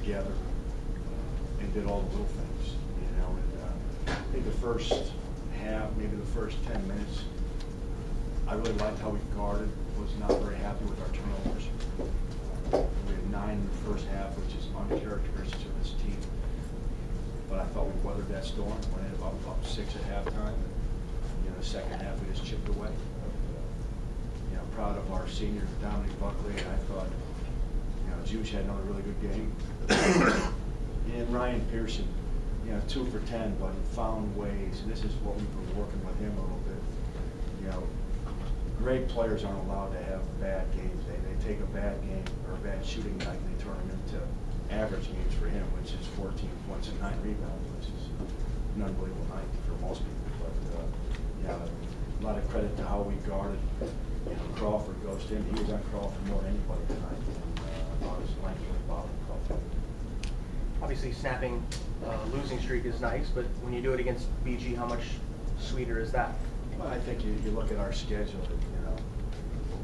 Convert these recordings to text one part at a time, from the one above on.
together and did all the little things, you know. And I think the first half, maybe the first 10 minutes, I really liked how we guarded. Was not very happy with our turnovers. We had 9 in the first half, which is uncharacteristic of this team. But I thought we weathered that storm. Went in up 6 at halftime. And, you know, the second half we just chipped away. You know, proud of our senior Dominic Buckley, and I thought, you know, Juice had another really good game. And Ryan Pearson, you know, 2 for 10, but he found ways. And this is what we've been working with him a little bit. You know, great players aren't allowed to have bad games. They take a bad game or a bad shooting night and they turn them into average games for him, which is 14 points and 9 rebounds, which is an unbelievable night for most people. But yeah, a lot of credit to how we guarded. You know, Crawford goes in. He was on Crawford more than anybody tonight. And I was length really bothering Crawford. Obviously, snapping losing streak is nice, but when you do it against BG, how much sweeter is that? Well, I think you look at our schedule. You know,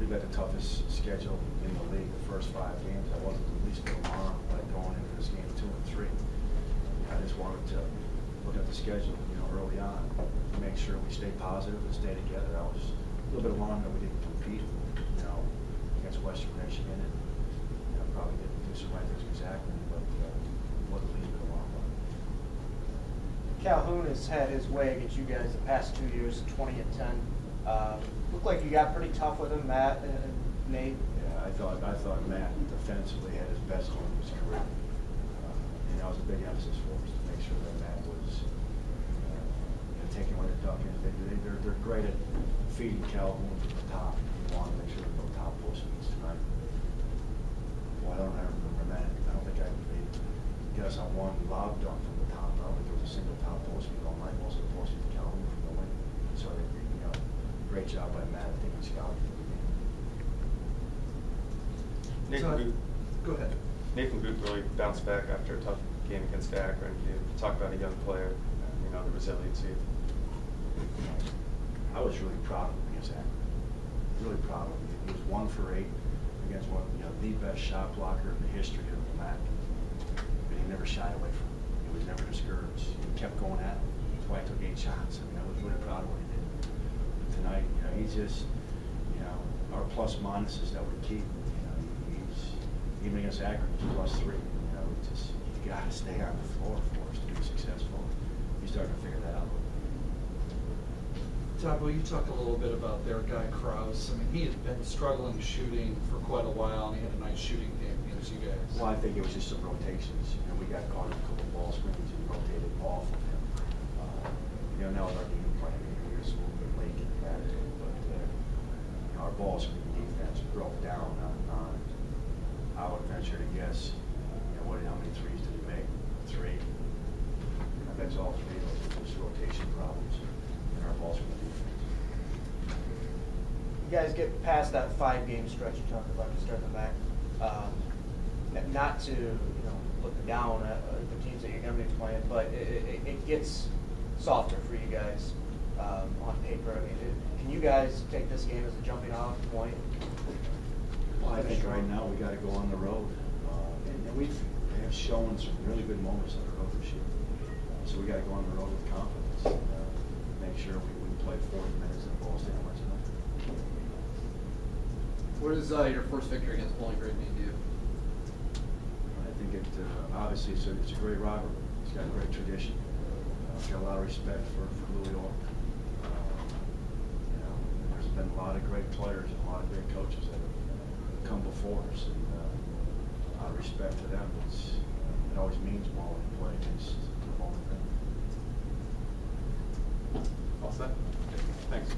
we've got the toughest schedule in the league. The first 5 games, I wasn't the least bit alarmed like going into this game 2 and 3. I just wanted to look at the schedule, you know, early on, make sure we stay positive and stay together. I was a little bit alarmed that we didn't compete, you know, against Western Michigan, and you know, probably didn't do some right things exactly, but wasn't a little bit alarmed. Calhoun has had his way against you guys the past 2 years, 20 and 10. Looked like you got pretty tough with him, Matt and Nate. Yeah, I thought Matt defensively had his best game of his career. And that was a big emphasis for us to make sure that Matt was you know, taking away the duck. They're great at feeding Calhoun from the top. You want to make sure there's no top post meets tonight. Well, I don't remember Matt. I don't think I guess on one lob dunk from the top. I don't think there was a single top post meet all night. Most of the post meets Calhoun from the wing. So you know, great job by Matt. I think he scouted for the game. Go ahead. Nathan Booth really bounced back after a tough game against Akron. You talk about a young player, you know, the resiliency. I was really proud of him against Akron. Really proud of him. He was 1 for 8 against one, you know, the best shot blocker in the history of the MAC. But he never shied away from it. He was never discouraged. He kept going at him. That's why he took 8 shots. I mean, I was really proud of what he did. But tonight, you know, he's just, you know, our plus minuses that we keep. You know, he's even against Akron, he's +3. You know, just you got to stay on the floor for us to be successful. He's starting to figure that out. Todd, will you talk a little bit about their guy Krause? I mean, he had been struggling shooting for quite a while, and he had a nice shooting game against you guys. Well, I think it was just some rotations. You know, we got caught in a couple ball screens and rotated off of him. You know, now with our game plan, we were just a little bit late in that, but you know, our ball screen defense broke down on I would venture to guess, you know, how many threes did he make? 3. I bet it's all 3 of those were just rotation problems in our ball screen defense. You guys get past that 5-game stretch you talked about to start the MAC. Not to look down at the teams that you're going to be playing, but it gets softer for you guys on paper. I mean, can you guys take this game as a jumping off point? Well, I think right now we got to go on the road, and we have shown some really good moments on the road this year. So we got to go on the road with confidence and make sure we play 40 minutes in the ball stand much enough. What does your first victory against Bowling Green mean to you? I think obviously it's a great rivalry. It's got a great tradition. Got a lot of respect for Louis Orr. You know, there's been a lot of great players and a lot of great coaches that have come before us, and a lot of respect to them. It always means more when you play against the Bowling Green. All set. Thanks.